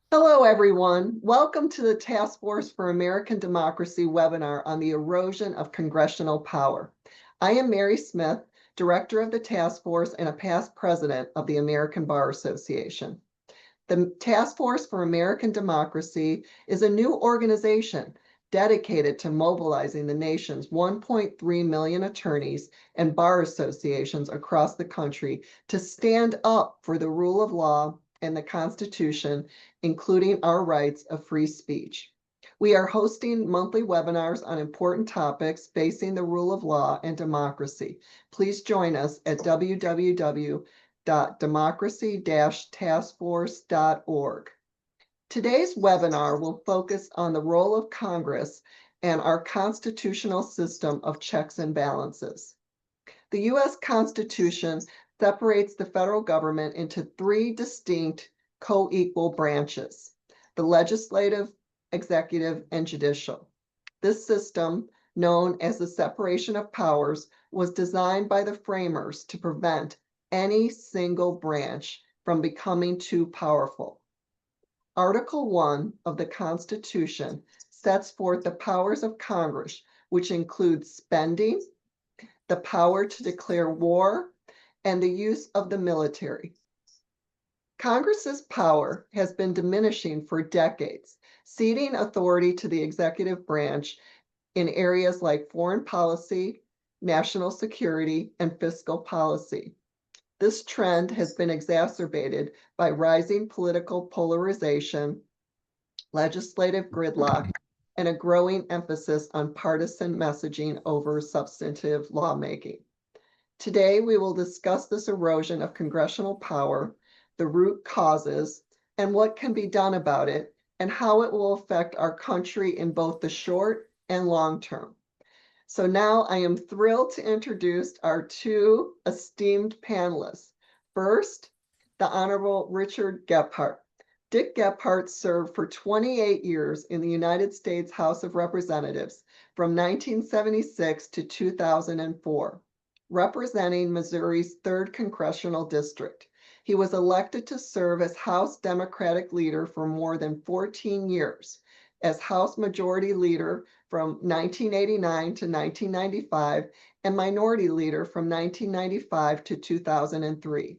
Hello, everyone. Welcome to the Task Force for American Democracy webinar on the erosion of congressional power. I am Mary Smith, Director of the Task Force and a past president of the American Bar Association. The Task Force for American Democracy is a new organization dedicated to mobilizing the nation's 1.3 million attorneys and bar associations across the country to stand up for the rule of law and the Constitution, including our rights of free speech. We are hosting monthly webinars on important topics facing the rule of law and democracy. Please join us at www.democracy-taskforce.org. Today's webinar will focus on the role of Congress and our constitutional system of checks and balances. The U.S. Constitution separates the federal government into three distinct co-equal branches: the legislative, executive, and judicial. This system, known as the separation of powers, was designed by the framers to prevent any single branch from becoming too powerful. Article 1 of the Constitution sets forth the powers of Congress, which include spending, the power to declare war, and the use of the military. Congress's power has been diminishing for decades, ceding authority to the executive branch in areas like foreign policy, national security, and fiscal policy. This trend has been exacerbated by rising political polarization, legislative gridlock, and a growing emphasis on partisan messaging over substantive lawmaking. Today, we will discuss this erosion of congressional power, the root causes, and what can be done about it, and how it will affect our country in both the short and long term. So now I am thrilled to introduce our two esteemed panelists. First, the Honorable Richard Gephardt. Dick Gephardt served for 28 years in the United States House of Representatives from 1976 to 2004. Representing Missouri's 3rd Congressional District. He was elected to serve as House Democratic Leader for more than 14 years, as House Majority Leader from 1989 to 1995, and Minority Leader from 1995 to 2003.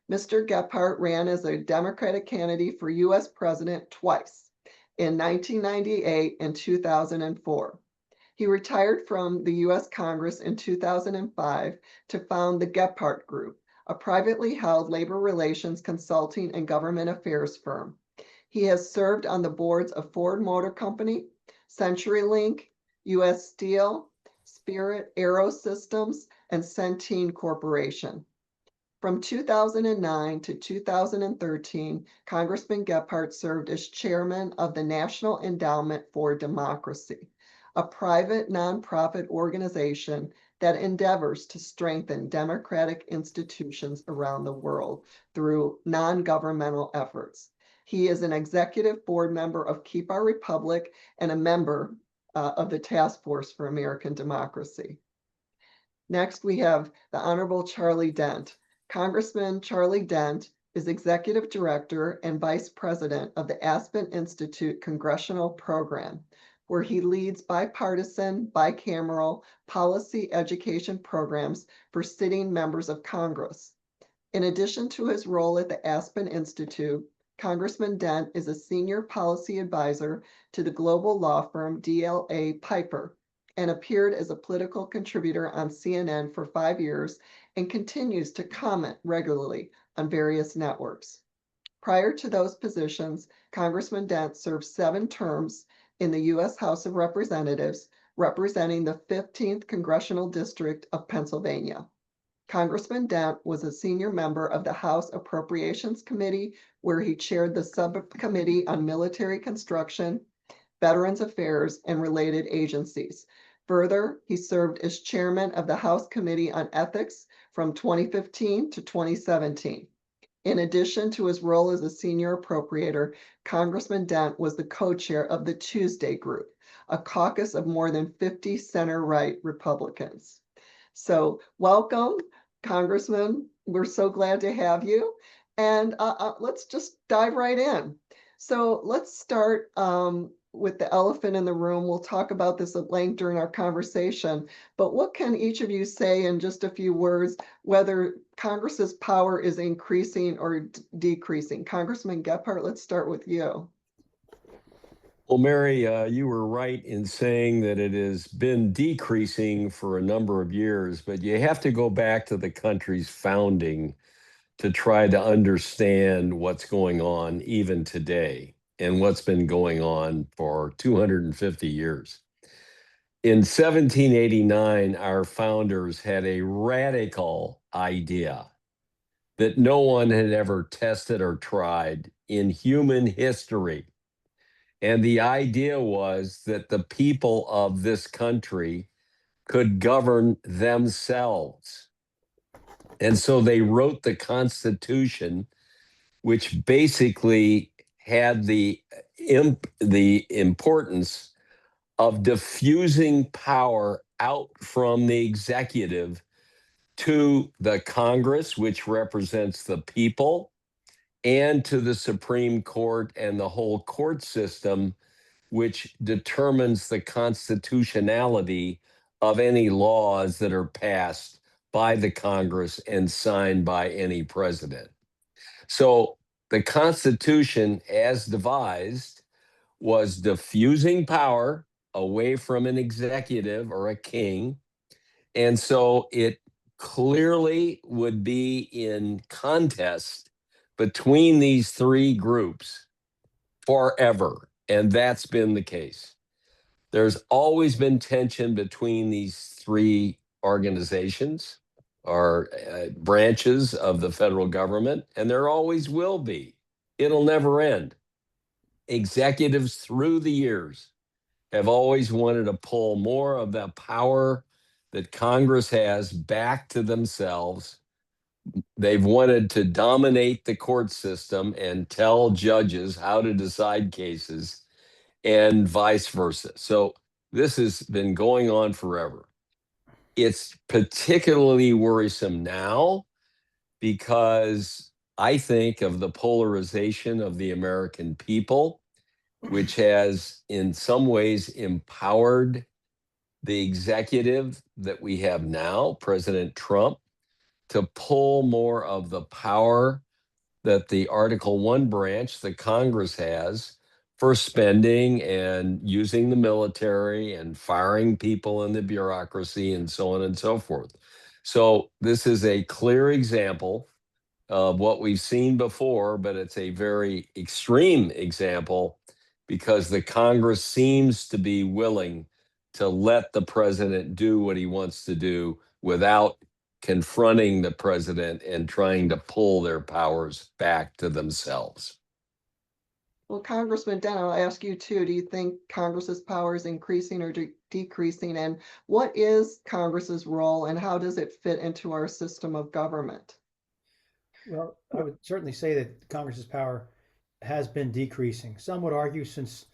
Mr. Gephardt ran as a Democratic candidate for U.S. President twice, in 1998 and 2004. He retired from the U.S. Congress in 2005 to found the Gephardt Group, a privately held labor relations consulting and government affairs firm. He has served on the boards of Ford Motor Company, CenturyLink, U.S. Steel, Spirit Aerosystems, and Centene Corporation. From 2009 to 2013, Congressman Gephardt served as chairman of the National Endowment for Democracy, a private nonprofit organization that endeavors to strengthen democratic institutions around the world through non-governmental efforts. He is an executive board member of Keep Our Republic and a member of the Task Force for American Democracy. Next, we have the Honorable Charlie Dent. Congressman Charlie Dent is Executive Director and Vice President of the Aspen Institute Congressional Program, where he leads bipartisan, bicameral policy education programs for sitting members of Congress. In addition to his role at the Aspen Institute, Congressman Dent is a senior policy advisor to the global law firm DLA Piper and appeared as a political contributor on CNN for 5 years and continues to comment regularly on various networks. Prior to those positions, Congressman Dent served 7 terms in the U.S. House of Representatives, representing the 15th Congressional District of Pennsylvania. Congressman Dent was a senior member of the House Appropriations Committee, where he chaired the Subcommittee on Military Construction, Veterans Affairs, and related agencies. Further, he served as chairman of the House Committee on Ethics from 2015 to 2017. In addition to his role as a senior appropriator, Congressman Dent was the co-chair of the Tuesday Group, a caucus of more than 50 center-right Republicans. So welcome, Congressman. We're so glad to have you. And let's just dive right in. So let's start with the elephant in the room. We'll talk about this at length during our conversation, but what can each of you say in just a few words whether Congress's power is increasing or decreasing? Congressman Gephardt, let's start with you. Well, Mary, you were right in saying that it has been decreasing for a number of years, but you have to go back to the country's founding to try to understand what's going on even today and what's been going on for 250 years. In 1789, our founders had a radical idea that no one had ever tested or tried in human history. And the idea was that the people of this country could govern themselves. And so they wrote the Constitution, which basically had the importance of diffusing power out from the executive to the Congress, which represents the people, and to the Supreme Court and the whole court system, which determines the constitutionality of any laws that are passed by the Congress and signed by any president. So the Constitution, as devised, was diffusing power away from an executive or a king. And so it clearly would be in contest between these three groups forever. And that's been the case. There's always been tension between these three organizations or branches of the federal government, and there always will be. It'll never end. Executives through the years have always wanted to pull more of the power that Congress has back to themselves. They've wanted to dominate the court system and tell judges how to decide cases and vice versa. So this has been going on forever. It's particularly worrisome now because I think of the polarization of the American people, which has in some ways empowered the executive that we have now, President Trump, to pull more of the power that the Article 1 branch, the Congress, has for spending and using the military and firing people in the bureaucracy and so on and so forth. So this is a clear example of what we've seen before, but it's a very extreme example because the Congress seems to be willing to let the president do what he wants to do without confronting the president and trying to pull their powers back to themselves. Well, Congressman Dent, I'll ask you too. Do you think Congress's power is increasing or decreasing? And what is Congress's role and how does it fit into our system of government? Well, I would certainly say that Congress's power has been decreasing. Some would argue since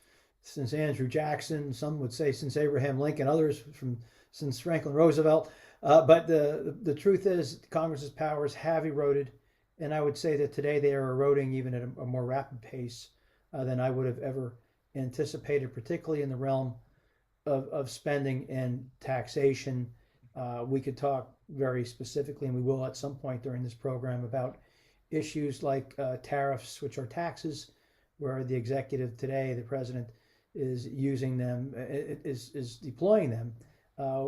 Andrew Jackson, some would say since Abraham Lincoln, others from since Franklin Roosevelt. But the truth is, Congress's powers have eroded, and I would say that today they are eroding even at a more rapid pace than I would have ever anticipated, particularly in the realm of spending and taxation. We could talk very specifically, and we will at some point during this program, about issues like tariffs, which are taxes, where the executive today, the president, is using them, is deploying them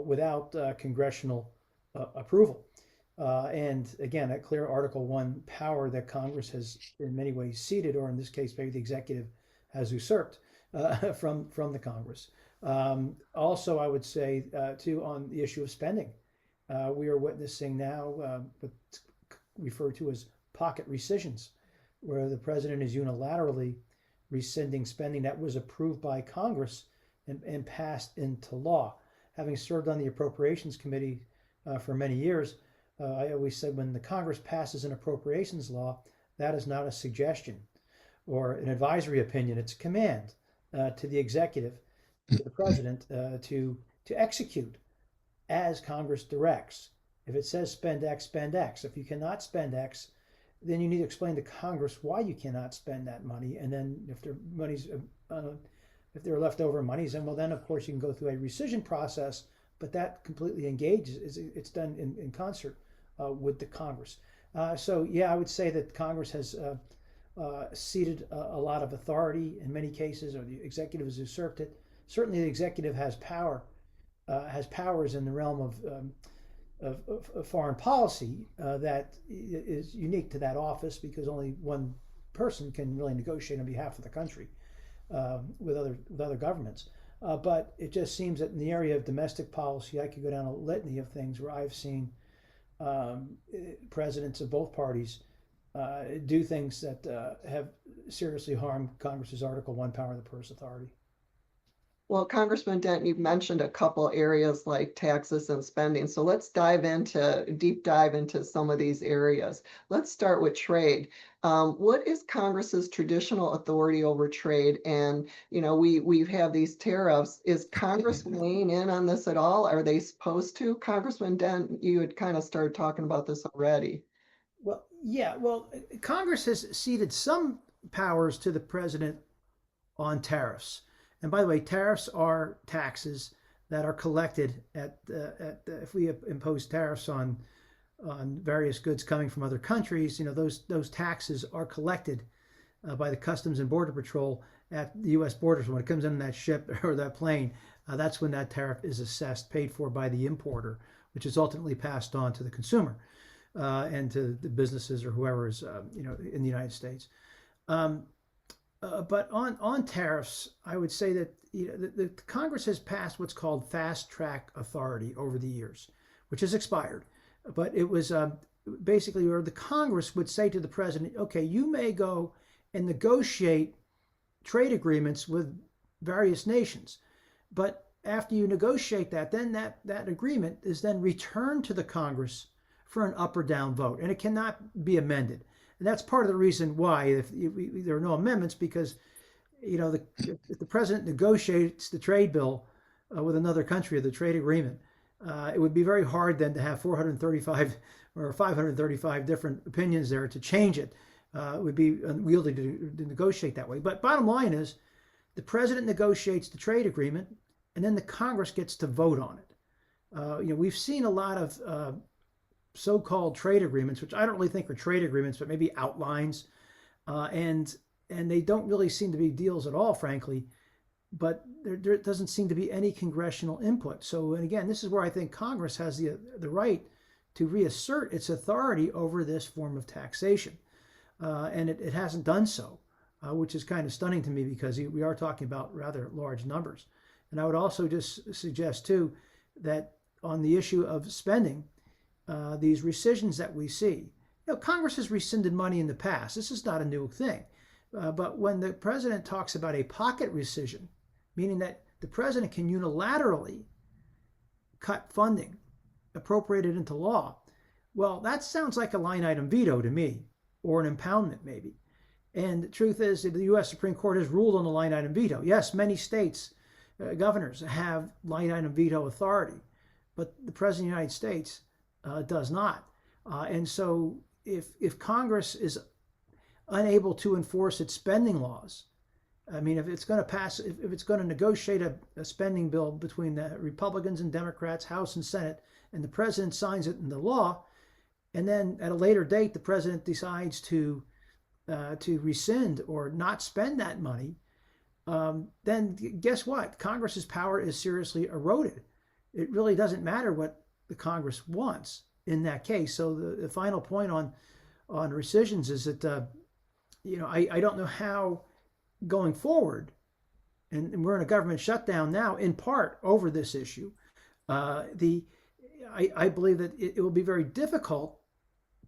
without congressional approval. And again, that clear Article 1 power that Congress has in many ways ceded, or in this case, maybe the executive has usurped from the Congress. Also, I would say, too, on the issue of spending, we are witnessing now what's referred to as pocket rescissions, where the president is unilaterally rescinding spending that was approved by Congress and passed into law. Having served on the Appropriations Committee for many years, I always said when the Congress passes an appropriations law, that is not a suggestion or an advisory opinion, it's a command to the executive, to the president, to execute as Congress directs. If it says spend X, spend X. If you cannot spend X, then you need to explain to Congress why you cannot spend that money. And then if there money's if there are leftover monies, then well, then of course you can go through a rescission process. But that completely engages. It's done in concert with the Congress. So yeah, I would say that Congress has ceded a lot of authority in many cases, or the executive has usurped it. Certainly, the executive has powers in the realm of foreign policy that is unique to that office, because only one person can really negotiate on behalf of the country with other governments. But it just seems that in the area of domestic policy, I could go down a litany of things where I've seen presidents of both parties do things that have seriously harmed Congress's Article 1 power of the purse authority. Well, Congressman Dent, you've mentioned a couple areas like taxes and spending. So let's deep dive into some of these areas. Let's start with trade. What is Congress's traditional authority over trade? And, we have these tariffs. Is Congress weighing in on this at all? Are they supposed to? Congressman Dent, you had kind of started talking about this already. Well, yeah, well, Congress has ceded some powers to the president on tariffs. And by the way, tariffs are taxes that are collected if we impose tariffs on various goods coming from other countries, those taxes are collected by the Customs and Border Patrol at the U.S. borders. When it comes in that ship or that plane, that's when that tariff is assessed, paid for by the importer, which is ultimately passed on to the consumer and to the businesses or whoever is in the United States. But on tariffs, I would say that the Congress has passed what's called fast track authority over the years, which has expired. But it was basically where the Congress would say to the president, okay, you may go and negotiate trade agreements with various nations. But after you negotiate that, then that agreement is then returned to the Congress for an up or down vote, and it cannot be amended. And that's part of the reason why if there are no amendments, because if the president negotiates the trade bill with another country, or the trade agreement, it would be very hard then to have 435 or 535 different opinions there to change it. It would be unwieldy to negotiate that way. But bottom line is, the president negotiates the trade agreement, and then the Congress gets to vote on it. We've seen a lot of so-called trade agreements, which I don't really think are trade agreements, but maybe outlines, and they don't really seem to be deals at all, frankly. But there doesn't seem to be any congressional input. So, and again, this is where I think Congress has the right to reassert its authority over this form of taxation, and it hasn't done so, which is kind of stunning to me, because we are talking about rather large numbers. And I would also just suggest too that on the issue of spending, these rescissions that we see, Congress has rescinded money in the past. This is not a new thing. But when the president talks about a pocket rescission, meaning that the president can unilaterally cut funding appropriated into law, well, that sounds like a line item veto to me, or an impoundment maybe. And the truth is that the U.S. Supreme Court has ruled on the line item veto. Yes, many states, governors have line item veto authority, but the president of the United States does not. And so if Congress is unable to enforce its spending laws, I mean, if it's going to negotiate a spending bill between the Republicans and Democrats, House and Senate, and the president signs it into law, and then at a later date the president decides to rescind or not spend that money, then guess what? Congress's power is seriously eroded. It really doesn't matter what the Congress wants in that case. So the final point on rescissions is that I don't know how going forward, and we're in a government shutdown now in part over this issue. I believe that it will be very difficult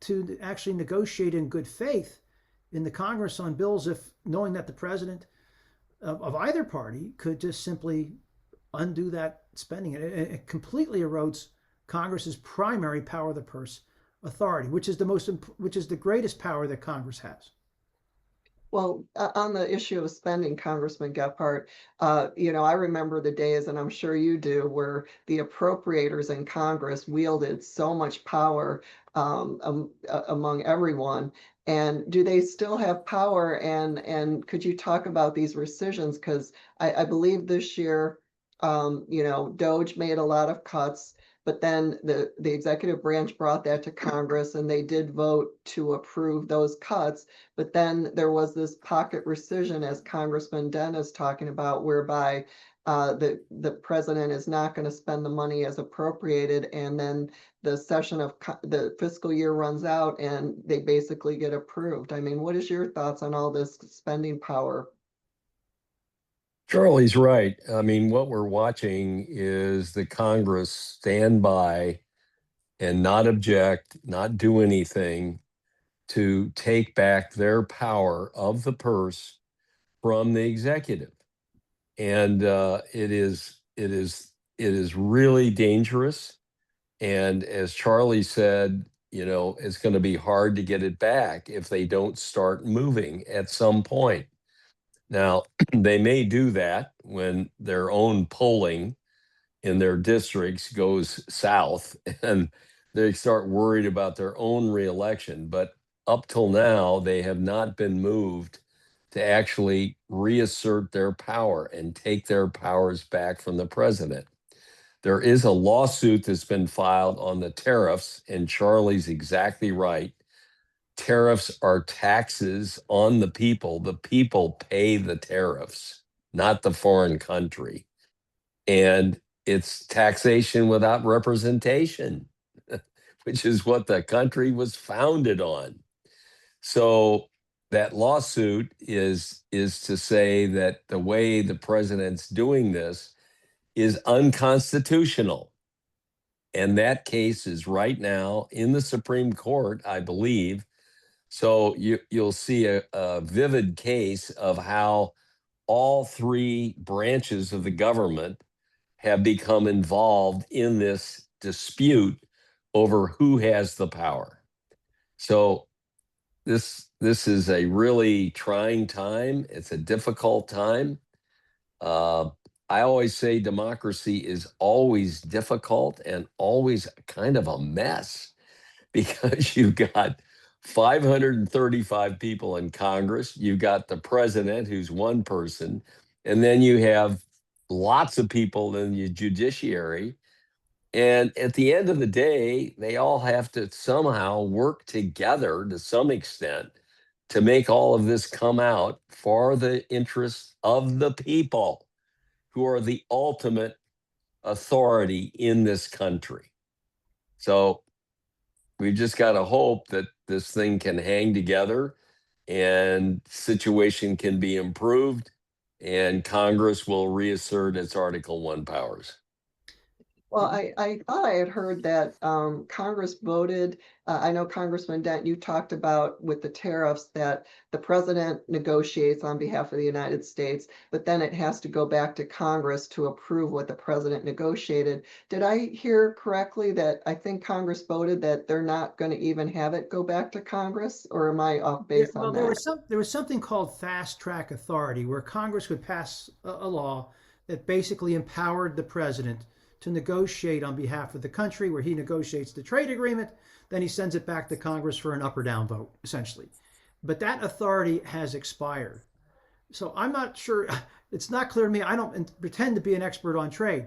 to actually negotiate in good faith in the Congress on bills, if knowing that the president of either party could just simply undo that spending. It completely erodes Congress's primary power of the purse authority, which is the greatest power that Congress has. Well, on the issue of spending, Congressman Gephardt, I remember the days, and I'm sure you do, where the appropriators in Congress wielded so much power among everyone. And do they still have power? And could you talk about these rescissions? Because I believe this year, Doge made a lot of cuts, but then the executive branch brought that to Congress and they did vote to approve those cuts. But then there was this pocket rescission, as Congressman Dent is talking about, whereby the president is not going to spend the money as appropriated, and then the session of the fiscal year runs out and they basically get approved. I mean, what is your thoughts on all this spending power? Charlie's right. I mean, what we're watching is the Congress stand by and not object, not do anything to take back their power of the purse from the executive. And it is really dangerous. And as Charlie said, it's going to be hard to get it back if they don't start moving at some point. Now, they may do that when their own polling in their districts goes south and they start worried about their own reelection. But up till now, they have not been moved to actually reassert their power and take their powers back from the president. There is a lawsuit that's been filed on the tariffs, and Charlie's exactly right. Tariffs are taxes on the people. The people pay the tariffs, not the foreign country. And it's taxation without representation, which is what the country was founded on. So that lawsuit is to say that the way the president's doing this is unconstitutional. And that case is right now in the Supreme Court, I believe. So you'll see a vivid case of how all three branches of the government have become involved in this dispute over who has the power. So this is a really trying time. It's a difficult time. I always say democracy is always difficult and always kind of a mess because you've got 535 people in Congress, you've got the president who's one person, and then you have lots of people in the judiciary. And at the end of the day, they all have to somehow work together to some extent to make all of this come out for the interests of the people who are the ultimate authority in this country. So we've just got to hope that this thing can hang together and situation can be improved and Congress will reassert its Article 1 powers. Well, I thought I had heard that Congress voted. I know Congressman Dent, you talked about with the tariffs that the president negotiates on behalf of the United States, but then it has to go back to Congress to approve what the president negotiated. Did I hear correctly that I think Congress voted that they're not going to even have it go back to Congress, or am I off base on that? There was something called fast track authority where Congress would pass a law that basically empowered the president to negotiate on behalf of the country, where he negotiates the trade agreement, then he sends it back to Congress for an up or down vote, essentially. But that authority has expired. So I'm not sure, it's not clear to me. I don't pretend to be an expert on trade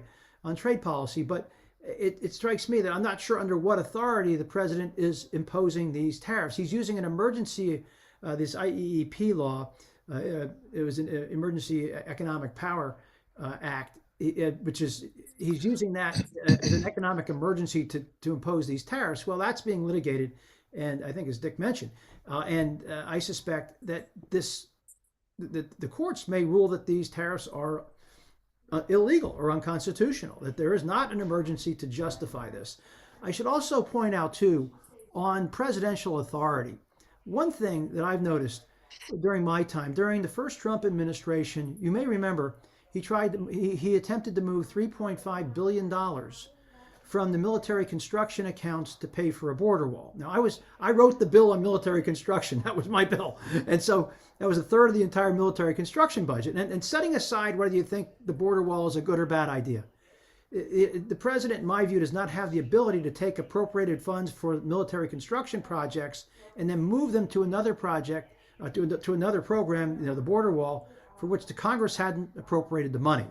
policy, but it strikes me that I'm not sure under what authority the president is imposing these tariffs. He's using an emergency, this IEEP law, it was an Emergency Economic Power Act, which is, he's using that as an economic emergency to impose these tariffs. Well, that's being litigated, and I think as Dick mentioned, and I suspect that the courts may rule that these tariffs are illegal or unconstitutional, that there is not an emergency to justify this. I should also point out too, on presidential authority, one thing that I've noticed during my time, during the first Trump administration, you may remember, he attempted to move $3.5 billion from the military construction accounts to pay for a border wall. Now, I wrote the bill on military construction. That was my bill. And so that was a third of the entire military construction budget. And setting aside whether you think the border wall is a good or bad idea, The president, in my view, does not have the ability to take appropriated funds for military construction projects and then move them to another project, to another program, the border wall, for which the Congress hadn't appropriated the money.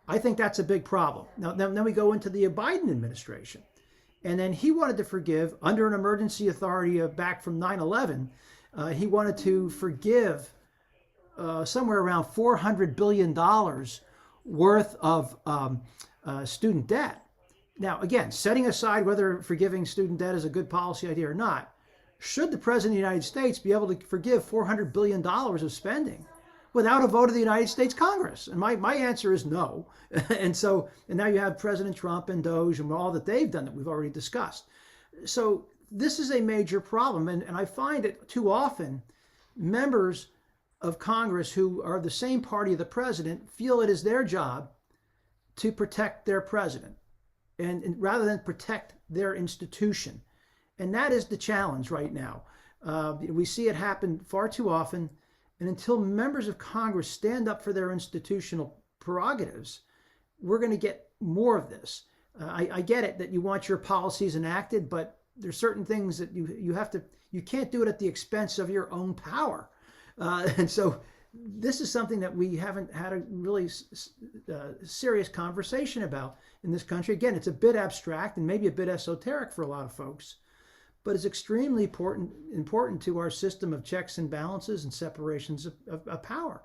I think that's a big problem. Now, then we go into the Biden administration. And then he wanted to forgive, under an emergency authority back from 9/11, he wanted to forgive somewhere around $400 billion worth of student debt. Now, again, setting aside whether forgiving student debt is a good policy idea or not, should the President of the United States be able to forgive $400 billion of spending without a vote of the United States Congress? And my answer is no. And now you have President Trump and Doge and all that they've done that we've already discussed. So this is a major problem. And I find it too often members of Congress who are the same party of the president feel it is their job to protect their president and rather than protect their institution. And that is the challenge right now. We see it happen far too often. And until members of Congress stand up for their institutional prerogatives, we're going to get more of this. I get it that you want your policies enacted, but there's certain things that you can't do it at the expense of your own power. And so this is something that we haven't had a really serious conversation about in this country. Again, it's a bit abstract and maybe a bit esoteric for a lot of folks, but it's extremely important to our system of checks and balances and separations of power.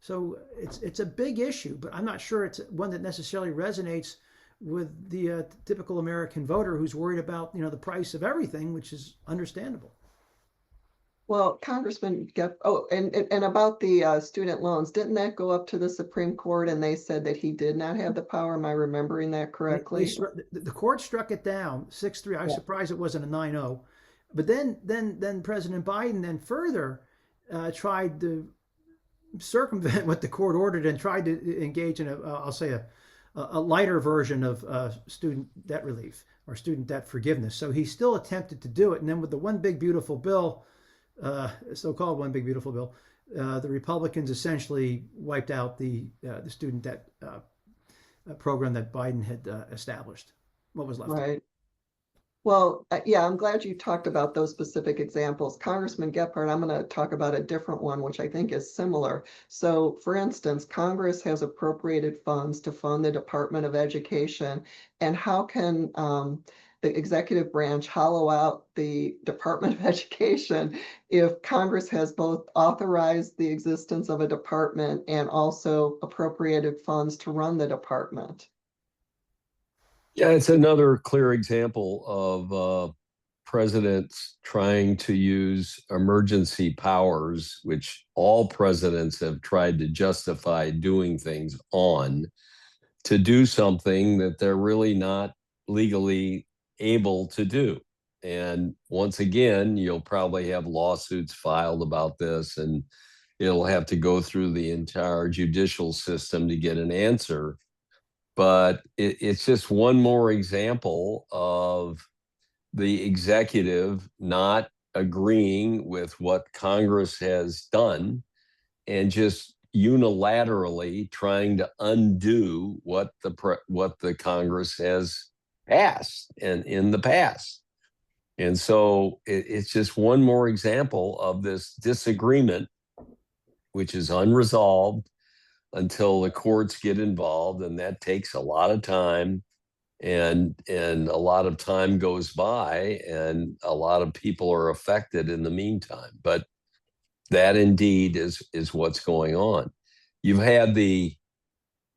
So it's a big issue, but I'm not sure it's one that necessarily resonates with the typical American voter who's worried about the price of everything, which is understandable. Well, Congressman and about the student loans, didn't that go up to the Supreme Court and they said that he did not have the power? Am I remembering that correctly? The court struck it down 6-3. I was surprised it wasn't a 9-0. But then President Biden then further tried to circumvent what the court ordered and tried to engage in a lighter version of student debt relief or student debt forgiveness. So he still attempted to do it. And then with the one big beautiful bill, so-called one big beautiful bill, the Republicans essentially wiped out the student debt program that Biden had established. What was left? Right. Well, yeah, I'm glad you talked about those specific examples. Congressman Gephardt, I'm going to talk about a different one, which I think is similar. So, for instance, Congress has appropriated funds to fund the Department of Education. And how can the executive branch hollow out the Department of Education if Congress has both authorized the existence of a department and also appropriated funds to run the department? Yeah, it's another clear example of presidents trying to use emergency powers, which all presidents have tried to justify doing things on, to do something that they're really not legally able to do. And once again, you'll probably have lawsuits filed about this, and it'll have to go through the entire judicial system to get an answer. But it's just one more example of the executive not agreeing with what Congress has done and just unilaterally trying to undo what the Congress has passed and in the past. And so it's just one more example of this disagreement, which is unresolved until the courts get involved, and that takes a lot of time, and a lot of time goes by, and a lot of people are affected in the meantime. But that indeed is what's going on. You've had the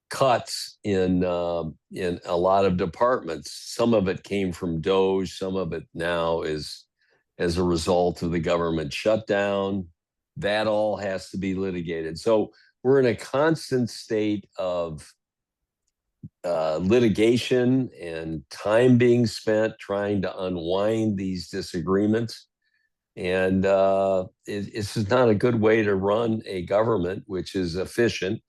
cuts in a lot of departments. Some of it came from Doge, some of it now is as a result of the government shutdown. That all has to be litigated. So we're in a constant state of litigation and time being spent trying to unwind these disagreements. And it's just not a good way to run a government which is efficient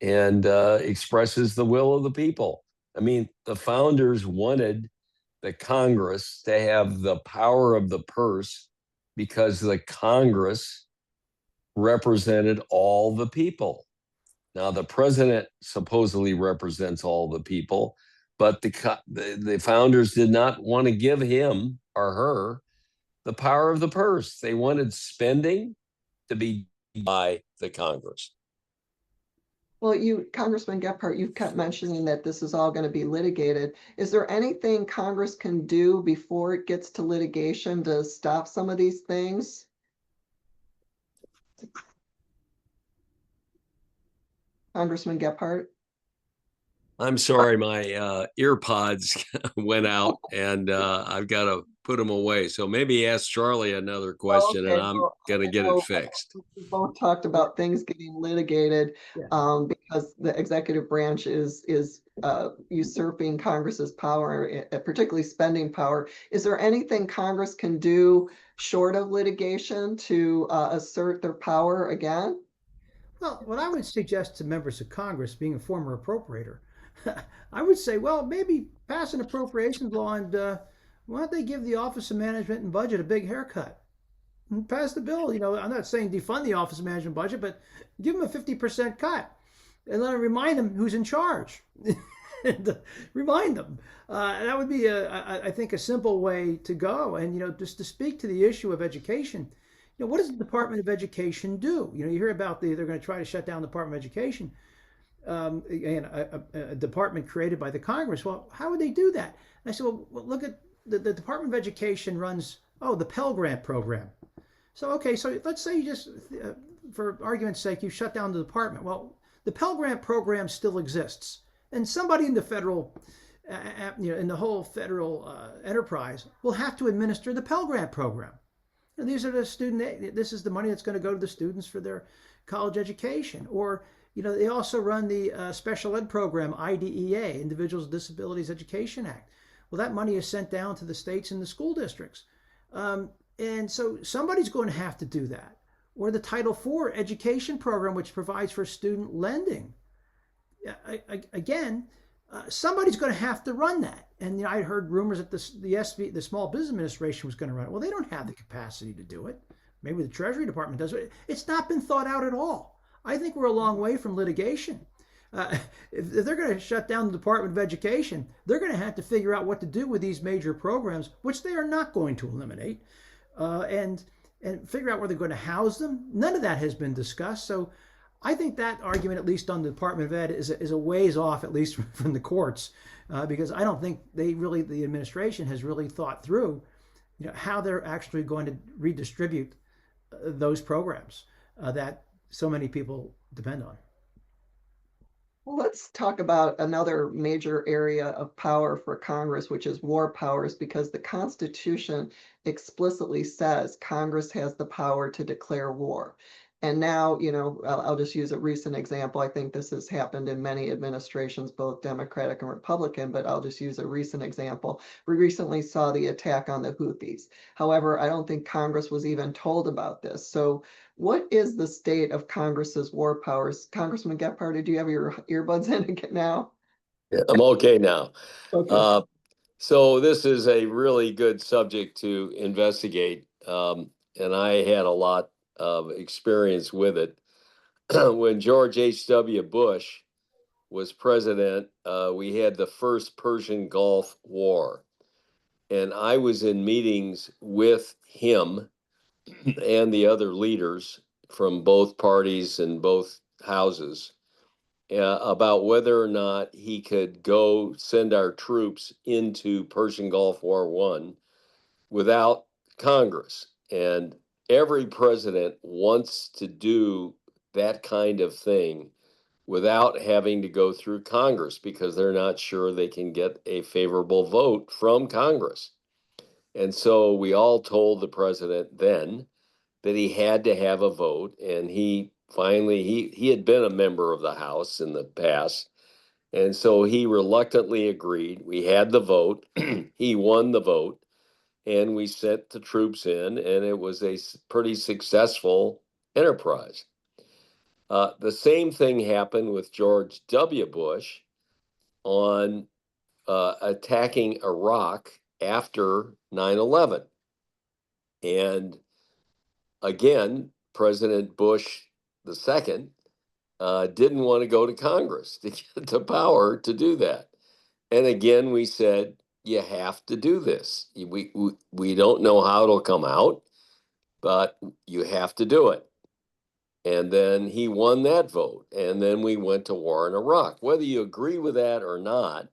and expresses the will of the people. I mean, the founders wanted the Congress to have the power of the purse because the Congress represented all the people. Now, the president supposedly represents all the people, but the founders did not want to give him or her the power of the purse. They wanted spending to be by the Congress. Well, Congressman Gephardt, you've kept mentioning that this is all going to be litigated. Is there anything Congress can do before it gets to litigation to stop some of these things? Congressman Gephardt? I'm sorry, my earpods went out, and I've got to put them away. So maybe ask Charlie another question, and I'm going to get it fixed. We both talked about things getting litigated Yeah. because the executive branch is usurping Congress's power, particularly spending power. Is there anything Congress can do short of litigation to assert their power again? Well, what I would suggest to members of Congress, being a former appropriator, I would say, well, maybe pass an appropriations law and why don't they give the Office of Management and Budget a big haircut? And pass the bill. You know, I'm not saying defund the Office of Management and Budget, but give them a 50% cut and let them remind them who's in charge. And, remind them. That would be, I think, a simple way to go. And, you know, just to speak to the issue of education, you know, what does the Department of Education do? You know, you hear about they're going to try to shut down the Department of Education, and a department created by the Congress. Well, how would they do that? And I said, well, look at the Department of Education runs, the Pell Grant program. So, okay, so let's say you just, for argument's sake, you shut down the department. Well, the Pell Grant program still exists. And somebody in the federal, in the whole federal enterprise will have to administer the Pell Grant program. And these are this is the money that's going to go to the students for their college education. Or, you know, they also run the special ed program, IDEA, Individuals with Disabilities Education Act. Well, that money is sent down to the states and the school districts. And so somebody's going to have to do that. Or the Title IV education program, which provides for student lending. Again, somebody's going to have to run that. And you know, I heard rumors that the Small Business Administration was going to run it. Well, they don't have the capacity to do it. Maybe the Treasury Department does it. It's not been thought out at all. I think we're a long way from litigation. If they're going to shut down the Department of Education, they're going to have to figure out what to do with these major programs, which they are not going to eliminate, and figure out where they're going to house them. None of that has been discussed. So I think that argument, at least on the Department of Ed, is a ways off, at least from the courts, because I don't think the administration has really thought through, you know, how they're actually going to redistribute those programs that so many people depend on. Well, let's talk about another major area of power for Congress, which is war powers, because the Constitution explicitly says Congress has the power to declare war. And now, you know, I'll just use a recent example. I think this has happened in many administrations, both Democratic and Republican, but I'll just use a recent example. We recently saw the attack on the Houthis. However, I don't think Congress was even told about this. So what is the state of Congress's war powers? Congressman Gephardt, do you have your earbuds in now? Yeah, I'm okay now. Okay. So this is a really good subject to investigate, and I had a lot of experience with it. When George H.W. Bush was president, we had the first Persian Gulf War, and I was in meetings with him and the other leaders from both parties and both houses about whether or not he could go send our troops into Persian Gulf War One without Congress. And every president wants to do that kind of thing without having to go through Congress because they're not sure they can get a favorable vote from Congress. And so we all told the president then that he had to have a vote, and he finally he had been a member of the House in the past, and so he reluctantly agreed. We had the vote. He won the vote, and we sent the troops in, and it was a pretty successful enterprise. The same thing happened with George W. Bush on attacking Iraq after 9/11. And again, President Bush II didn't want to go to Congress to get the power to do that. And again, we said, you have to do this. We don't know how it'll come out, but you have to do it. And then he won that vote. And then we went to war in Iraq. Whether you agree with that or not,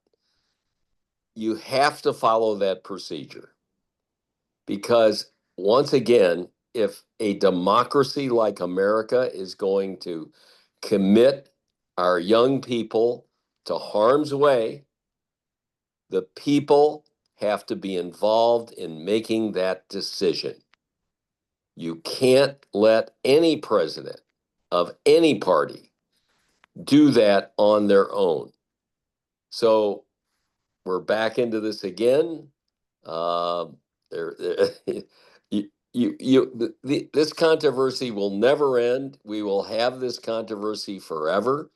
you have to follow that procedure. Because once again, if a democracy like America is going to commit our young people to harm's way, the people have to be involved in making that decision. You can't let any president of any party do that on their own. So we're back into this again. Uh, this controversy will never end. We will have this controversy forever.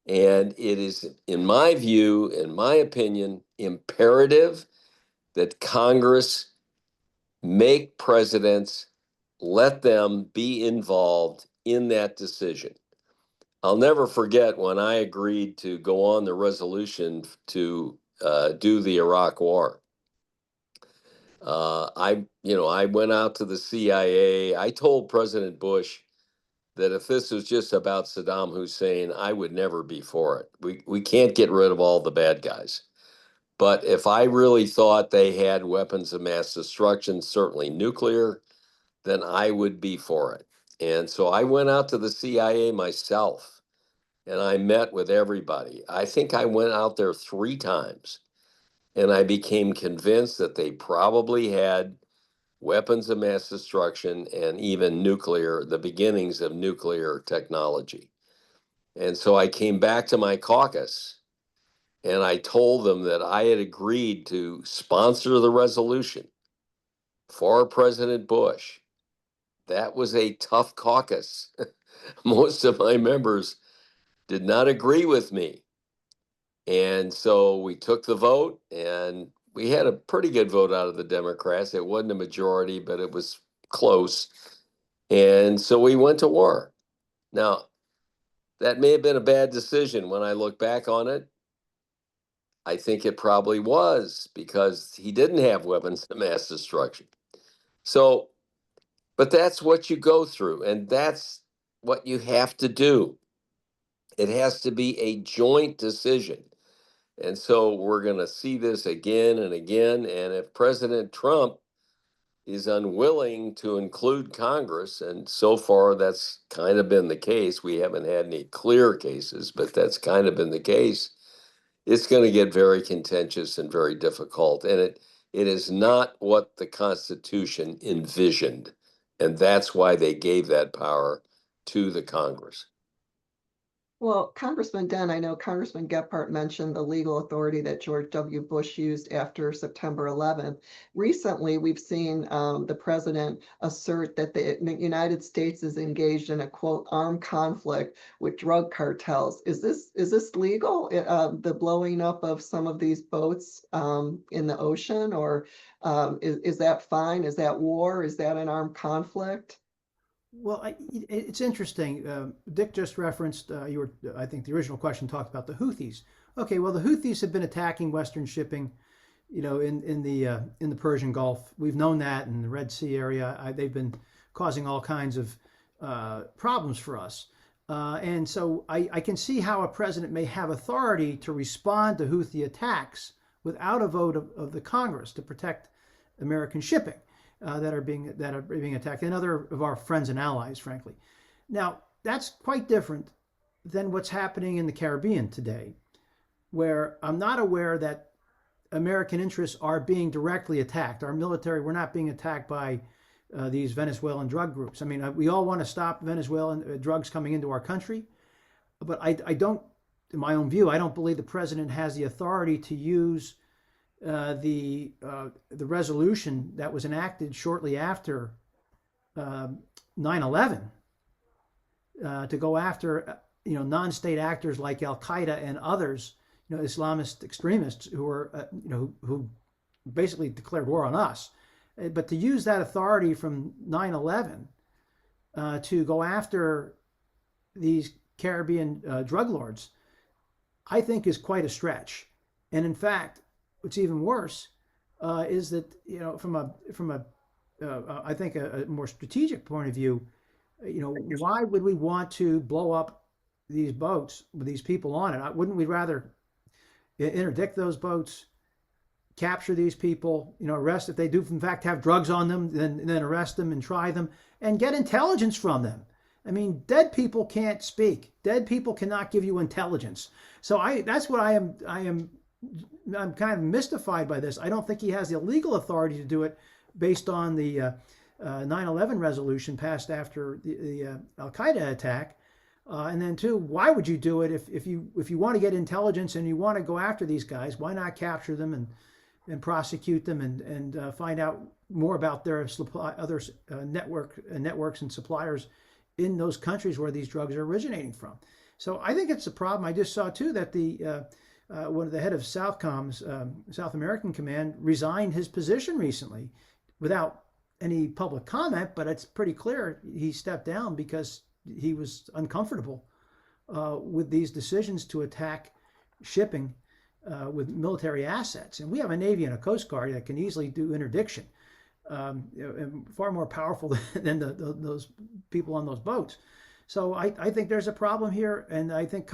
And it is, in my view, in my opinion, imperative that Congress make presidents, let them be involved in that decision. I'll never forget when I agreed to go on the resolution to do the Iraq War. I went out to the CIA. I told President Bush that if this was just about Saddam Hussein, I would never be for it. We can't get rid of all the bad guys. But if I really thought they had weapons of mass destruction, certainly nuclear, then I would be for it. And so I went out to the CIA myself and I met with everybody. I think I went out there 3 times and I became convinced that they probably had weapons of mass destruction and even nuclear, the beginnings of nuclear technology. And so I came back to my caucus and I told them that I had agreed to sponsor the resolution for President Bush. That was a tough caucus. Most of my members did not agree with me. And so we took the vote and we had a pretty good vote out of the Democrats. It wasn't a majority, but it was close. And so we went to war. Now, that may have been a bad decision when I look back on it. I think it probably was because he didn't have weapons of mass destruction. So, but that's what you go through, and that's what you have to do. It has to be a joint decision. And so we're going to see this again and again. And if President Trump is unwilling to include Congress, and so far that's kind of been the case, we haven't had any clear cases, but that's kind of been the case, it's going to get very contentious and very difficult. And it is not what the Constitution envisioned. And that's why they gave that power to the Congress. Well, Congressman Dunn, I know Congressman Gephardt mentioned the legal authority that George W. Bush used after September 11th. Recently, we've seen the president assert that the United States is engaged in a, quote, armed conflict with drug cartels. Is this legal, the blowing up of some of these boats in the ocean, or is that fine? Is that war? Is that an armed conflict? Well, it's interesting. Dick just referenced I think the original question talked about the Houthis. Okay, well, the Houthis have been attacking Western shipping, in the Persian Gulf. We've known that in the Red Sea area. They've been causing all kinds of problems for us. And so I can see how a president may have authority to respond to Houthi attacks without a vote of the Congress to protect American shipping. That are being attacked, and other of our friends and allies, frankly. Now, that's quite different than what's happening in the Caribbean today, where I'm not aware that American interests are being directly attacked. Our military, we're not being attacked by these Venezuelan drug groups. I mean, we all want to stop Venezuelan drugs coming into our country, but I don't, in my own view, I don't believe the president has the authority to use the resolution that was enacted shortly after 9/11 to go after non-state actors like Al Qaeda and others, Islamist extremists who are who basically declared war on us. But to use that authority from 9/11 to go after these Caribbean drug lords, I think is quite a stretch. And in fact, what's even worse is that from a I think a more strategic point of view, why would we want to blow up these boats with these people on it? Wouldn't we rather interdict those boats, capture these people, arrest if they do in fact have drugs on them, then arrest them and try them and get intelligence from them. I mean, dead people can't speak. Dead people cannot give you intelligence. So that's what I'm kind of mystified by this. I don't think he has the legal authority to do it based on the 9/11 resolution passed after the Al Qaeda attack. And then two, why would you do it if you want to get intelligence and you want to go after these guys? Why not capture them and prosecute them and find out more about their other networks and suppliers in those countries where these drugs are originating from? So I think it's a problem. I just saw too that one of the head of Southcom's South American Command resigned his position recently without any public comment, but it's pretty clear he stepped down because he was uncomfortable with these decisions to attack shipping with military assets. And we have a Navy and a Coast Guard that can easily do interdiction, and far more powerful than those people on those boats. So I think there's a problem here, and I think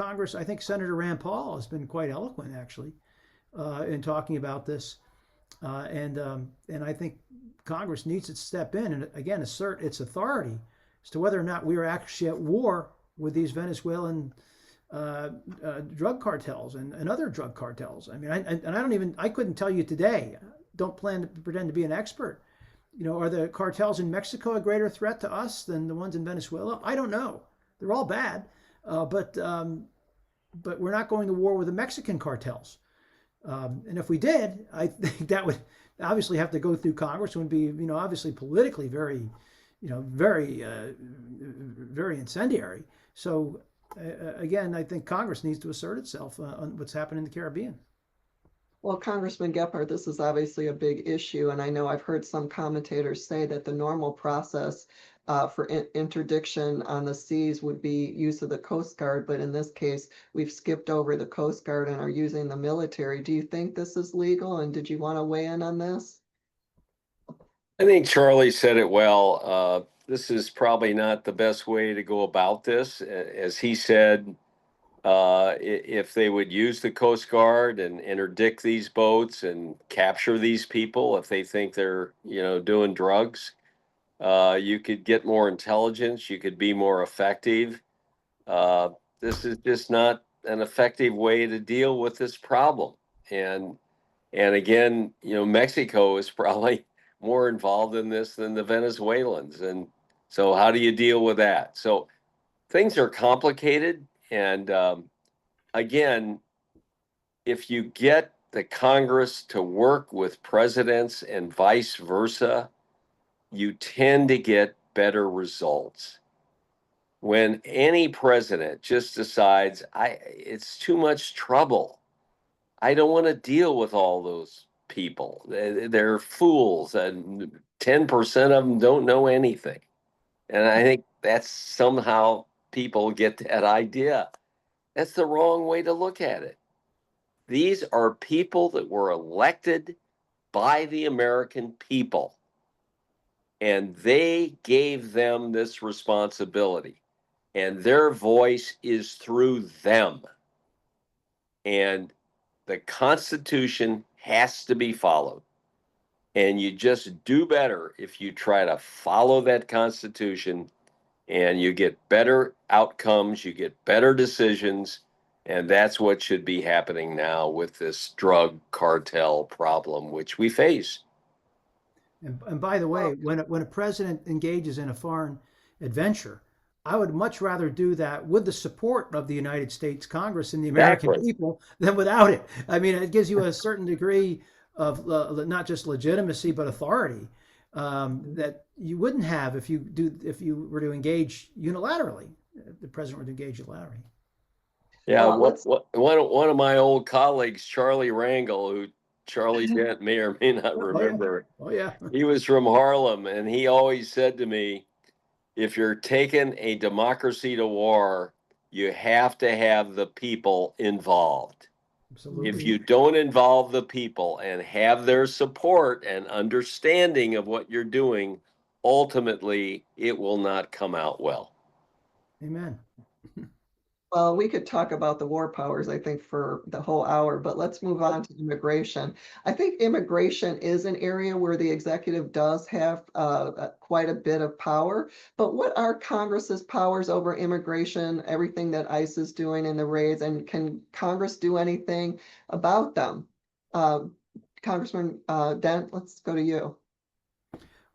Senator Rand Paul has been quite eloquent actually in talking about this, and I think Congress needs to step in and again assert its authority as to whether or not we are actually at war with these Venezuelan drug cartels and other drug cartels. I mean, I couldn't tell you today. Don't plan to pretend to be an expert. Are the cartels in Mexico a greater threat to us than the ones in Venezuela? I don't know. They're all bad, but we're not going to war with the Mexican cartels. And if we did, I think that would obviously have to go through Congress. It would be, obviously politically very, very incendiary. So again, I think Congress needs to assert itself on what's happening in the Caribbean. Well, Congressman Gephardt, this is obviously a big issue, and I know I've heard some commentators say that the normal process for interdiction on the seas would be use of the Coast Guard, but in this case, we've skipped over the Coast Guard and are using the military. Do you think this is legal, and did you want to weigh in on this? I think Charlie said it well. This is probably not the best way to go about this. As he said, if they would use the Coast Guard and interdict these boats and capture these people, if they think they're, doing drugs, you could get more intelligence. You could be more effective. This is just not an effective way to deal with this problem. And again, Mexico is probably more involved in this than the Venezuelans. And so how do you deal with that? So things are complicated. And again, if you get the Congress to work with presidents and vice versa, you tend to get better results. When any president just decides, it's too much trouble, I don't want to deal with all those people. They're fools, and 10% of them don't know anything. And I think that's somehow people get that idea. That's the wrong way to look at it. These are people that were elected by the American people, and they gave them this responsibility, and their voice is through them. And the Constitution has to be followed. And you just do better if you try to follow that Constitution, and you get better outcomes, you get better decisions. And that's what should be happening now with this drug cartel problem, which we face. And by the way, when a president engages in a foreign adventure, I would much rather do that with the support of the United States Congress and the American Exactly. people than without it. I mean, it gives you a certain degree of not just legitimacy but authority that you wouldn't have if you were to engage unilaterally. If the president were to engage unilaterally. Yeah, Well, one of my old colleagues, Charlie Rangel, who Charlie Dent may or may not Oh yeah. remember, Oh yeah. he was from Harlem, and he always said to me, if you're taking a democracy to war, you have to have the people involved. Absolutely. If you don't involve the people and have their support and understanding of what you're doing, ultimately it will not come out well. Amen. Well, we could talk about the war powers, I think, for the whole hour, but let's move on to immigration. I think immigration is an area where the executive does have quite a bit of power. But what are Congress's powers over immigration, everything that ICE is doing in the raids, and can Congress do anything about them? Uh, Congressman Dent, let's go to you.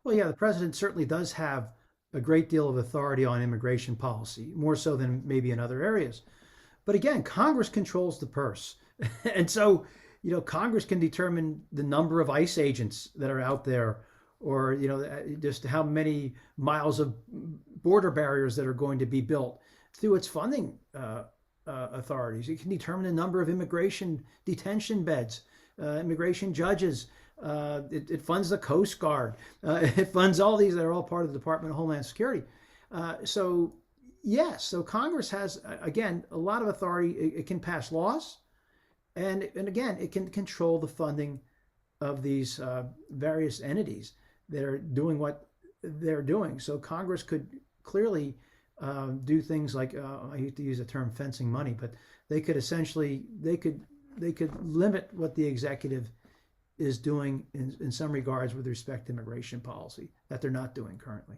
Well, yeah, the president certainly does have a great deal of authority on immigration policy, more so than maybe in other areas. But again, Congress controls the purse. And so, Congress can determine the number of ICE agents that are out there, or, just how many miles of border barriers that are going to be built through its funding authorities. It can determine the number of immigration detention beds, immigration judges. It funds the Coast Guard. It funds all these that are all part of the Department of Homeland Security. So yes, so Congress has, again, a lot of authority. It can pass laws, and again, it can control the funding of these various entities that are doing what they're doing. So Congress could clearly do things like, I hate to use the term fencing money, but they could essentially they could limit what the executive is doing in some regards with respect to immigration policy that they're not doing currently.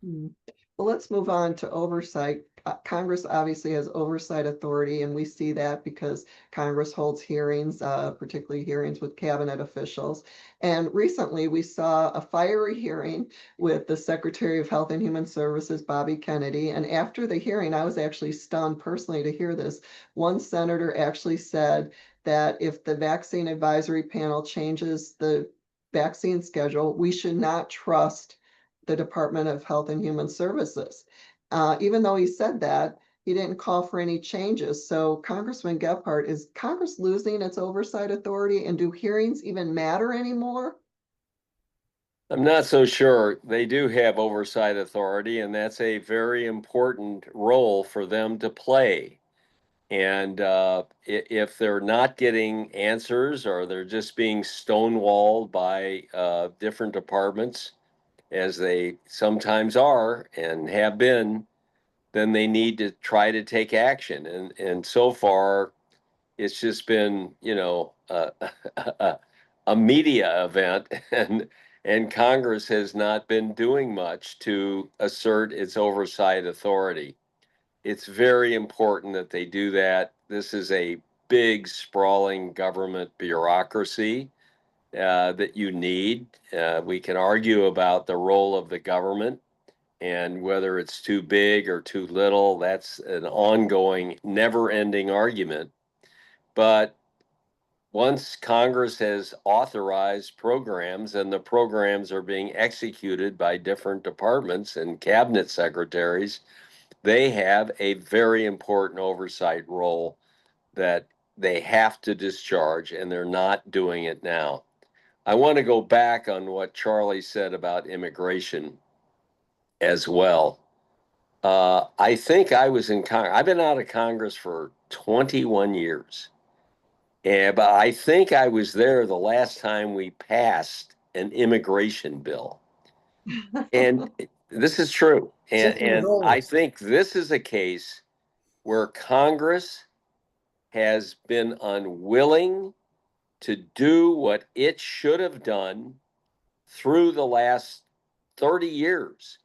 Well, let's move on to oversight. Congress obviously has oversight authority, and we see that because Congress holds hearings, particularly hearings with cabinet officials. And recently we saw a fiery hearing with the Secretary of Health and Human Services, Bobby Kennedy. And after the hearing, I was actually stunned personally to hear this. One senator actually said that if the vaccine advisory panel changes the vaccine schedule, we should not trust the Department of Health and Human Services. Even though he said that, he didn't call for any changes. So Congressman Gephardt, is Congress losing its oversight authority, and do hearings even matter anymore? I'm not so sure. They do have oversight authority, and that's a very important role for them to play. And if they're not getting answers, or they're just being stonewalled by different departments, as they sometimes are and have been, then they need to try to take action. And so far, it's just been, a media event, and Congress has not been doing much to assert its oversight authority. It's very important that they do that. This is a big, sprawling government bureaucracy that you need. We can argue about the role of the government and whether it's too big or too little. That's an ongoing, never-ending argument. But once Congress has authorized programs and the programs are being executed by different departments and cabinet secretaries, they have a very important oversight role that they have to discharge, and they're not doing it now. I want to go back on what Charlie said about immigration as well. I think I was in Congress. I've been out of Congress for 21 years. But I think I was there the last time we passed an immigration bill. And this is true. And I think this is a case where Congress has been unwilling to do what it should have done through the last 30 years,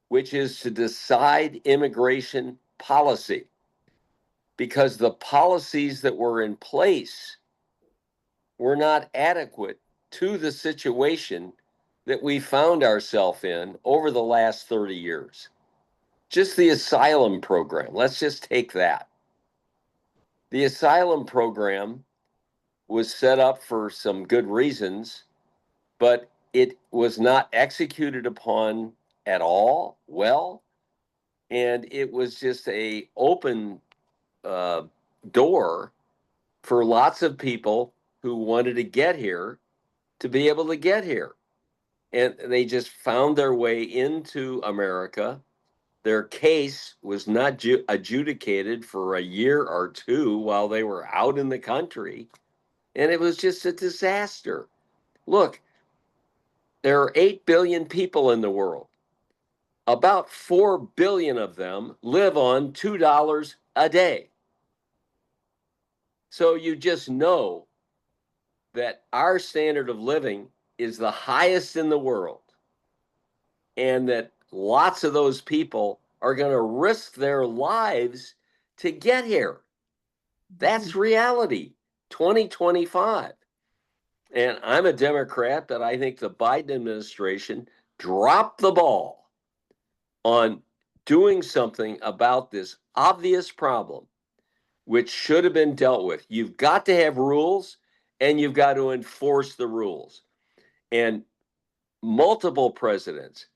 which is to decide immigration policy, because the policies that were in place were not adequate to the situation that we found ourselves in over the last 30 years. Just the asylum program, let's just take that. The asylum program was set up for some good reasons, but it was not executed upon at all well, and it was just a open door for lots of people who wanted to get here to be able to get here. And they just found their way into America. their case was not adjudicated for a year or two while they were out in the country. And it was just a disaster. Look, there are 8 billion people in the world. About 4 billion of them live on $2 a day. So you just know that our standard of living is the highest in the world, and that lots of those people are going to risk their lives to get here. That's reality, 2025. And I'm a Democrat, but I think the Biden administration dropped the ball on doing something about this obvious problem, which should have been dealt with. You've got to have rules, and you've got to enforce the rules. And multiple presidents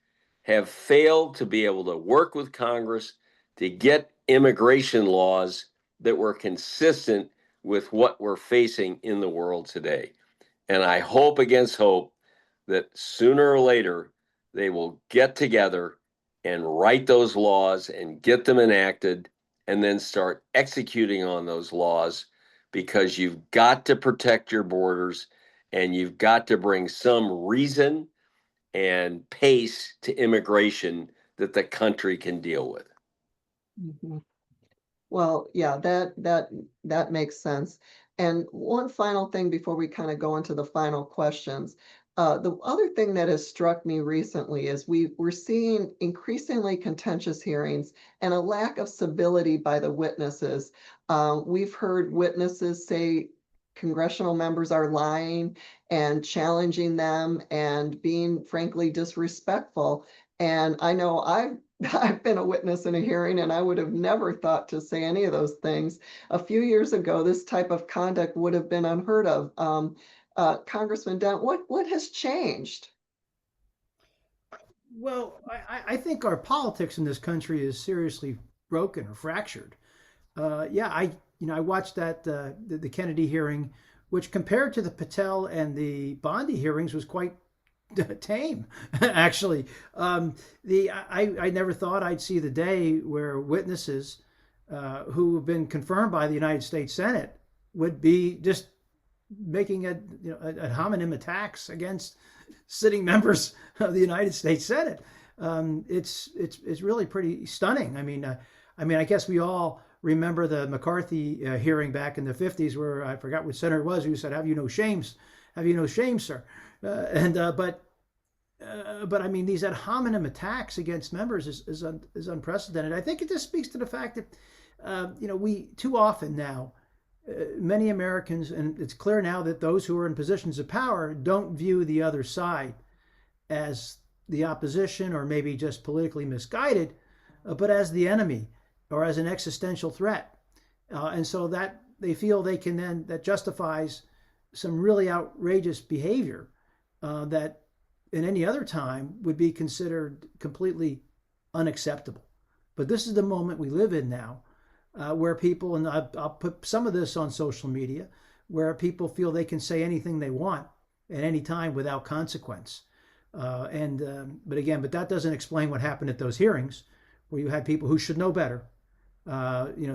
have failed to be able to work with Congress to get immigration laws that were consistent with what we're facing in the world today. And I hope against hope that sooner or later they will get together and write those laws and get them enacted and then start executing on those laws, because you've got to protect your borders and you've got to bring some reason and pace to immigration that the country can deal with. Mhm. Well, yeah, that makes sense. And one final thing before we kind of go into the final questions. The other thing that has struck me recently is we're seeing increasingly contentious hearings and a lack of civility by the witnesses. We've heard witnesses say congressional members are lying and challenging them and being frankly disrespectful. And I know I've been a witness in a hearing, and I would have never thought to say any of those things. A few years ago, this type of conduct would have been unheard of. Congressman Dent, what has changed? Well, I think our politics in this country is seriously broken or fractured. Yeah, I watched the Kennedy hearing, which compared to the Patel and the Bondi hearings was quite tame, actually. I never thought I'd see the day where witnesses who have been confirmed by the United States Senate would be just making ad hominem attacks against sitting members of the United States Senate. It's really pretty stunning. I guess we all remember the McCarthy hearing back in the 50s, where I forgot which senator it was who said, "Have you no shames? Have you no shame, sir?" But I mean, these ad hominem attacks against members is unprecedented. I think it just speaks to the fact that we too often now, many Americans, and it's clear now that those who are in positions of power don't view the other side as the opposition or maybe just politically misguided, but as the enemy or as an existential threat. And so that they feel they can then, that justifies some really outrageous behavior that in any other time would be considered completely unacceptable. But this is the moment we live in now, where people, and I'll put some of this on social media, where people feel they can say anything they want at any time without consequence. But that doesn't explain what happened at those hearings, where you had people who should know better,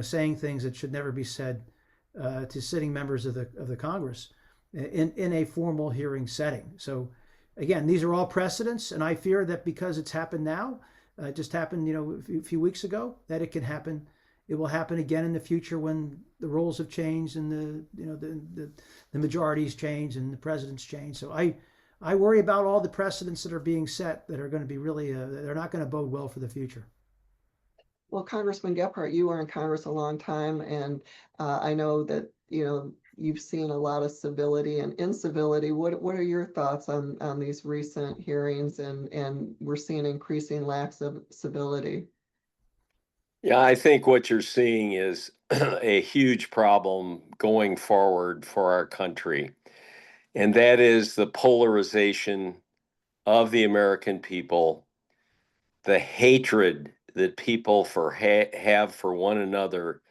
saying things that should never be said to sitting members of the Congress in a formal hearing setting. So again, these are all precedents, and I fear that because it's happened now, it just happened, a few weeks ago, that it can happen. It will happen again in the future when the roles have changed and the majorities change and the presidents change. So I worry about all the precedents that are being set that are going to be really they're not going to bode well for the future. Well, Congressman Gephardt, you were in Congress a long time, and I know that you've seen a lot of civility and incivility. What are your thoughts on these recent hearings, and we're seeing increasing lacks of civility? Yeah, I think what you're seeing is a huge problem going forward for our country, and that is the polarization of the American people, the hatred that people have for one another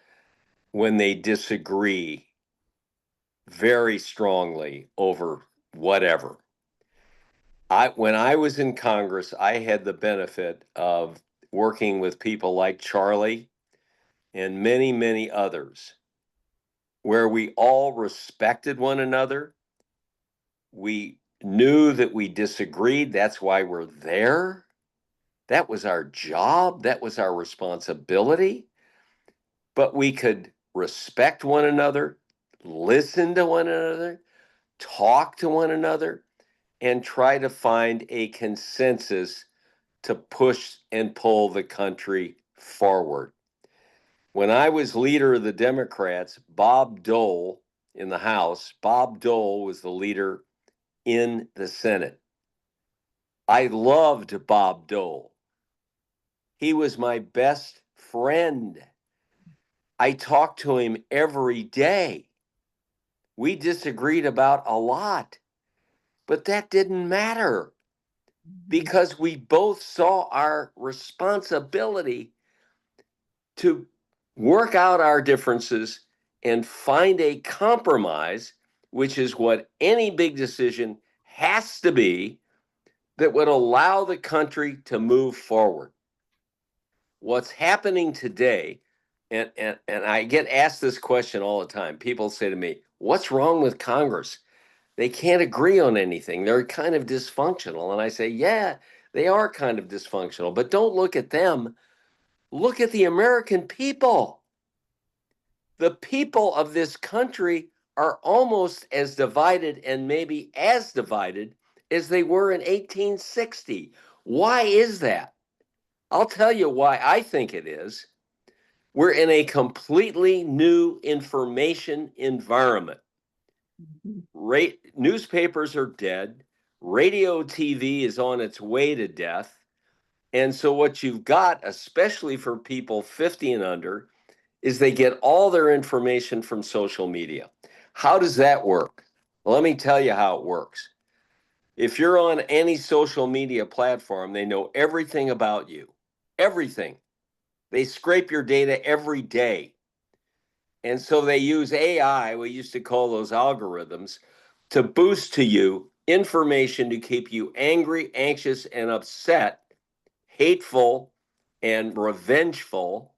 when they disagree very strongly over whatever. When I was in Congress, I had the benefit of working with people like Charlie and many, many others, where we all respected one another. We knew that we disagreed. That's why we're there. That was our job. That was our responsibility. But we could respect one another, listen to one another, talk to one another, and try to find a consensus to push and pull the country forward. When I was leader of the Democrats, Bob Dole in the House, Bob Dole was the leader in the Senate. I loved Bob Dole. He was my best friend. I talked to him every day. We disagreed about a lot, but that didn't matter because we both saw our responsibility to work out our differences and find a compromise, which is what any big decision has to be, that would allow the country to move forward. What's happening today, and I get asked this question all the time. People say to me, what's wrong with Congress? They can't agree on anything. They're kind of dysfunctional. And I say, yeah, they are kind of dysfunctional, but don't look at them. Look at the American people. The people of this country are almost as divided and maybe as divided as they were in 1860. Why is that? I'll tell you why I think it is. We're in a completely new information environment. Newspapers are dead. Radio TV is on its way to death. And so what you've got, especially for people 50 and under, is they get all their information from social media. How does that work? Well, let me tell you how it works. If you're on any social media platform, they know everything about you. Everything. They scrape your data every day. And so they use AI, we used to call those algorithms, to boost to you information to keep you angry, anxious, and upset, hateful, and revengeful,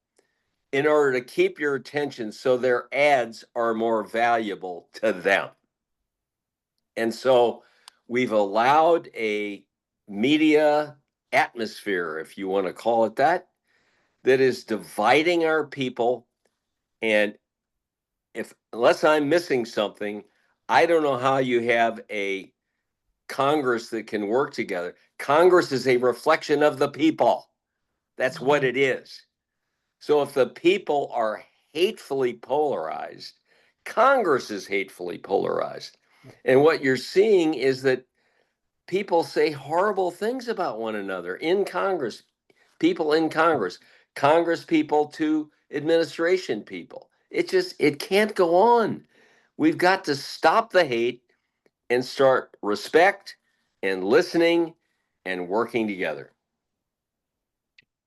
in order to keep your attention so their ads are more valuable to them. And so we've allowed a media atmosphere, if you want to call it that is dividing our people. And unless I'm missing something, I don't know how you have a Congress that can work together. Congress is a reflection of the people. That's what it is. So if the people are hatefully polarized, Congress is hatefully polarized. And what you're seeing is that people say horrible things about one another in Congress, people in Congress, Congress people to administration people. It can't go on. We've got to stop the hate and start respect and listening and working together.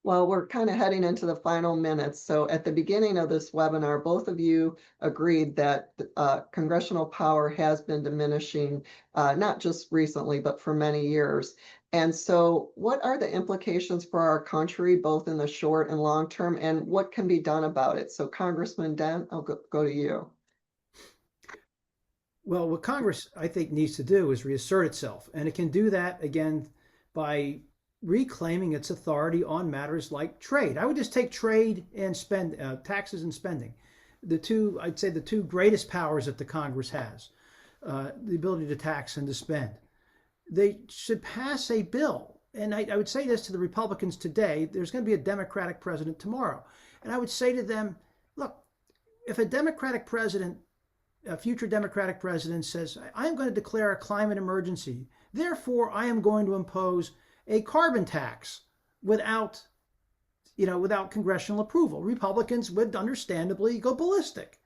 Well, we're kind of heading into the final minutes. So at the beginning of this webinar, both of you agreed that congressional power has been diminishing, not just recently, but for many years. And so what are the implications for our country, both in the short and long term, and what can be done about it? So Congressman Dent, I'll go to you. Well, what Congress, I think, needs to do is reassert itself. And it can do that, again, by reclaiming its authority on matters like trade. I would just take trade and taxes and spending. I'd say the two greatest powers that the Congress has, the ability to tax and to spend. They should pass a bill. And I would say this to the Republicans today, there's going to be a Democratic president tomorrow. And I would say to them, look, if a future Democratic president says, I'm going to declare a climate emergency, therefore I am going to impose a carbon tax without congressional approval, Republicans would understandably go ballistic.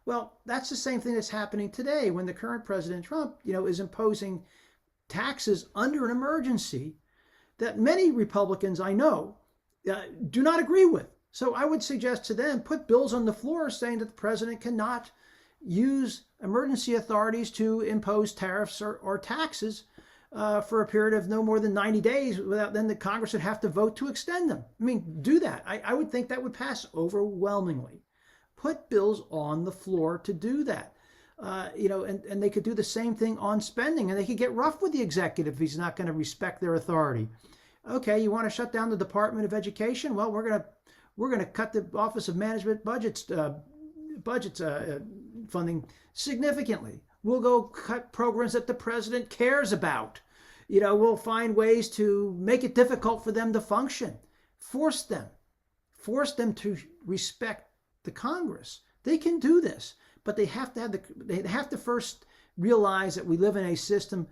Well, that's the same thing that's happening today when the current President Trump, is imposing taxes under an emergency that many Republicans I know do not agree with. So I would suggest to them, put bills on the floor saying that the president cannot use emergency authorities to impose tariffs or taxes for a period of no more than 90 days without then the Congress would have to vote to extend them. I mean, do that. I would think that would pass overwhelmingly. Put bills on the floor to do that. And they could do the same thing on spending, and they could get rough with the executive if he's not going to respect their authority. Okay, you want to shut down the Department of Education? Well, we're going to cut the Office of Management budgets funding significantly. We'll go cut programs that the president cares about. We'll find ways to make it difficult for them to function. Force them to respect the Congress. They can do this, but they have to first realize that we live in a system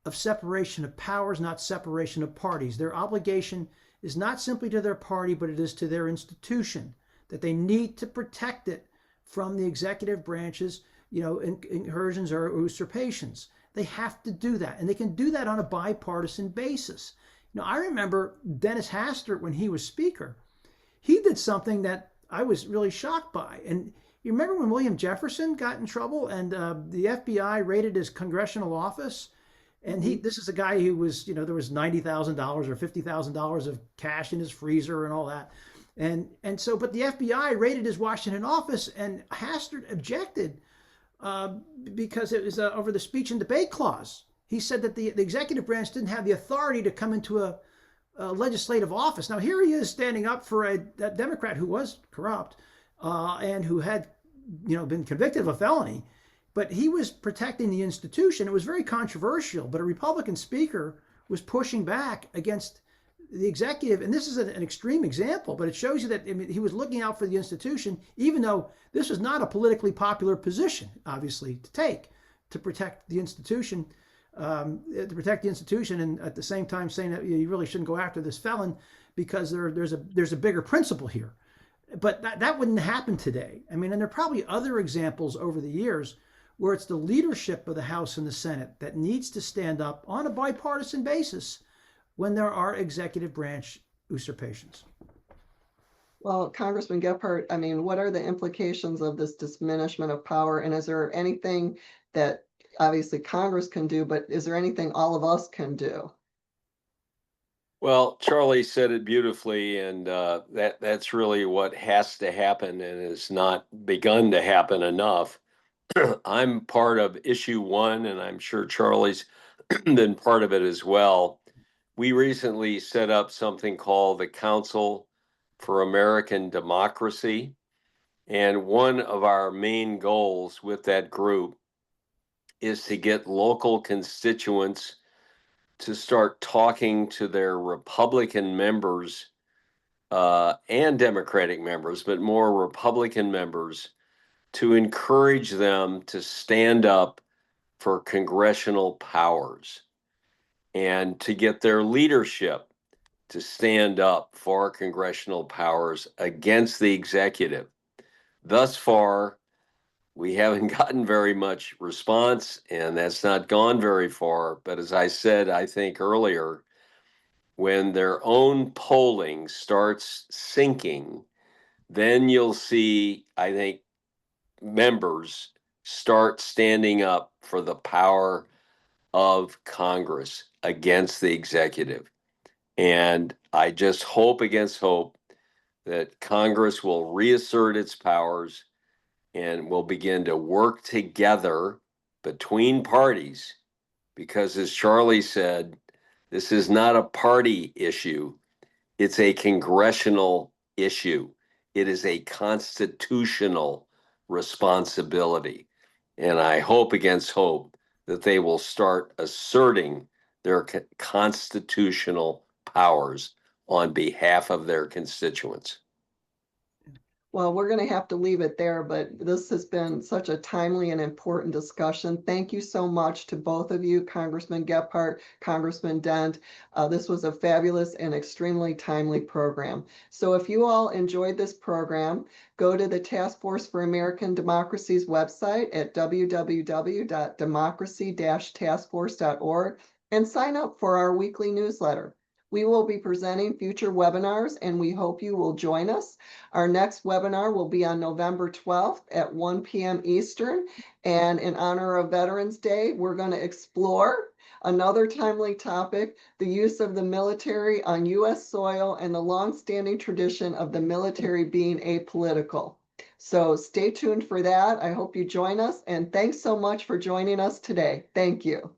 of separation of powers, not separation of parties. Their obligation is not simply to their party, but it is to their institution, that they need to protect it from the executive branch's, incursions or usurpations. They have to do that, and they can do that on a bipartisan basis. I remember Dennis Hastert, when he was Speaker, he did something that I was really shocked by. And you remember when William Jefferson got in trouble and the FBI raided his congressional office? And this is a guy who was, there was $90,000 or $50,000 of cash in his freezer and all that. And so, but the FBI raided his Washington office, and Hastert objected because it was over the speech and debate clause. He said that the executive branch didn't have the authority to come into a legislative office. Now here he is standing up for a Democrat who was corrupt and who had, been convicted of a felony, but he was protecting the institution. It was very controversial, but a Republican speaker was pushing back against the executive. And this is an extreme example, but it shows you that he was looking out for the institution, even though this was not a politically popular position, obviously, to take to protect the institution. And at the same time saying that you really shouldn't go after this felon because there's a bigger principle here. But that wouldn't happen today. And there are probably other examples over the years where it's the leadership of the House and the Senate that needs to stand up on a bipartisan basis when there are executive branch usurpations. Well, Congressman Gephardt, what are the implications of this diminishment of power? And is there anything that obviously Congress can do, but is there anything all of us can do? Well, Charlie said it beautifully, and that's really what has to happen and has not begun to happen enough. I'm part of issue 1, and I'm sure Charlie's been part of it as well. We recently set up something called the Council for American Democracy, and one of our main goals with that group is to get local constituents to start talking to their Republican members and Democratic members, but more Republican members, to encourage them to stand up for congressional powers and to get their leadership to stand up for congressional powers against the executive. Thus far, we haven't gotten very much response, and that's not gone very far. But as I said, I think earlier, when their own polling starts sinking, then you'll see, I think, members start standing up for the power of Congress against the executive. And I just hope against hope that Congress will reassert its powers and will begin to work together between parties, because as Charlie said, this is not a party issue. It's a congressional issue. It is a constitutional responsibility. And I hope against hope that they will start asserting their constitutional powers on behalf of their constituents. Well, we're going to have to leave it there, but this has been such a timely and important discussion. Thank you so much to both of you, Congressman Gephardt, Congressman Dent. This was a fabulous and extremely timely program. So if you all enjoyed this program, go to the Task Force for American Democracy's website at www.democracy-taskforce.org and sign up for our weekly newsletter. We will be presenting future webinars, and we hope you will join us. Our next webinar will be on November 12th at 1 p.m. Eastern. And in honor of Veterans Day, we're going to explore Another timely topic, the use of the military on U.S. soil and the longstanding tradition of the military being apolitical. So stay tuned for that. I hope you join us, and thanks so much for joining us today. Thank you.